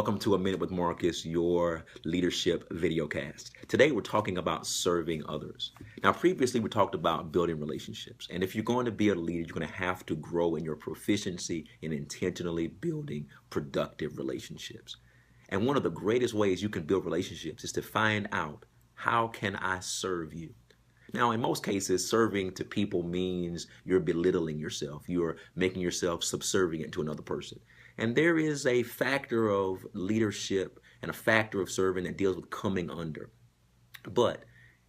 Welcome to A Minute with Marcus, your leadership videocast. Today we're talking about serving others. Now, previously we talked about building relationships. And if you're going to be a leader, you're going to have to grow in your proficiency in intentionally building productive relationships. And one of the greatest ways you can build relationships is to find out, how can I serve you? Now, in most cases, serving to people means you're belittling yourself. You're making yourself subservient to another person. And there is a factor of leadership and a factor of serving that deals with coming under. But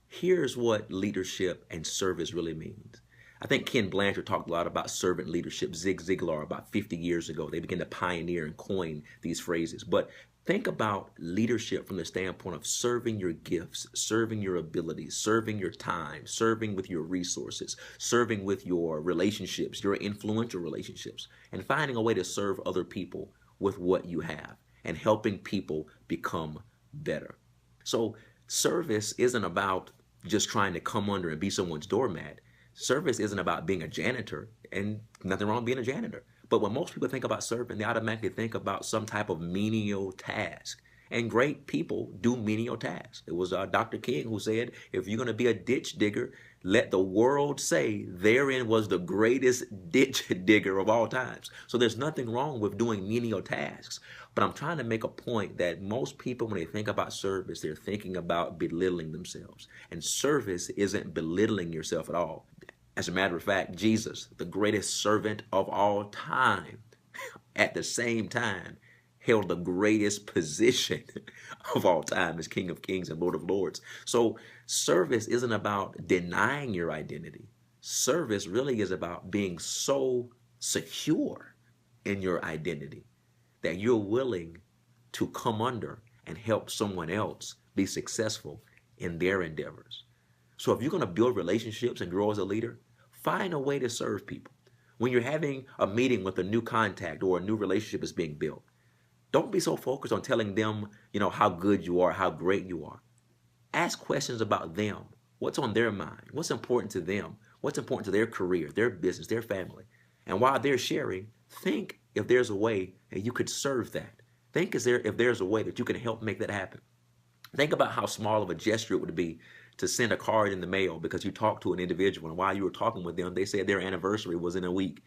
here's what leadership and service really means. I think Ken Blanchard talked a lot about servant leadership. Zig Ziglar, about 50 years ago, they began to pioneer and coin these phrases. But think about leadership from the standpoint of serving your gifts, serving your abilities, serving your time, serving with your resources, serving with your relationships, your influential relationships, and finding a way to serve other people with what you have and helping people become better. So service isn't about just trying to come under and be someone's doormat. Service isn't about being a janitor, and nothing wrong with being a janitor. But when most people think about serving, they automatically think about some type of menial task. And great people do menial tasks. It was Dr. King who said, if you're going to be a ditch digger, let the world say therein was the greatest ditch digger of all times. So there's nothing wrong with doing menial tasks. But I'm trying to make a point that most people, when they think about service, they're thinking about belittling themselves. And service isn't belittling yourself at all. As a matter of fact, Jesus, the greatest servant of all time, at the same time, held the greatest position of all time as King of Kings and Lord of Lords. So service isn't about denying your identity. Service really is about being so secure in your identity that you're willing to come under and help someone else be successful in their endeavors. So if you're going to build relationships and grow as a leader, find a way to serve people. When you're having a meeting with a new contact or a new relationship is being built, don't be so focused on telling them, how good you are, how great you are. Ask questions about them. What's on their mind? What's important to them? What's important to their career, their business, their family? And while they're sharing, think if there's a way that you could serve that. Think if there's a way that you can help make that happen. Think about how small of a gesture it would be to send a card in the mail because you talked to an individual, and while you were talking with them, they said their anniversary was in a week.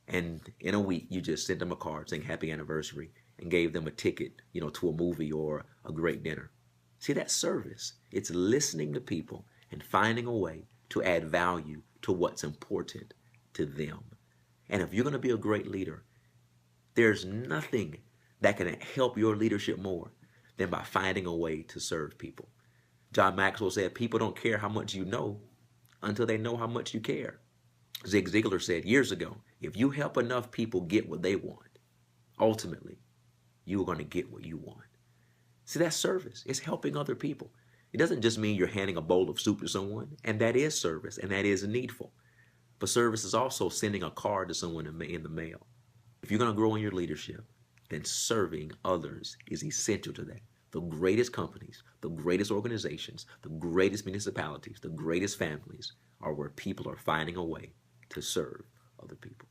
And in a week, you just sent them a card saying happy anniversary and gave them a ticket, to a movie or a great dinner. See, that's service. It's listening to people and finding a way to add value to what's important to them. And if you're going to be a great leader, there's nothing that can help your leadership more than by finding a way to serve people. John Maxwell said, people don't care how much you know until they know how much you care. Zig Ziglar said years ago, if you help enough people get what they want, ultimately, you are going to get what you want. See, that's service. It's helping other people. It doesn't just mean you're handing a bowl of soup to someone, and that is service, and that is needful. But service is also sending a card to someone in the mail. If you're going to grow in your leadership, then serving others is essential to that. The greatest companies, the greatest organizations, the greatest municipalities, the greatest families are where people are finding a way to serve other people.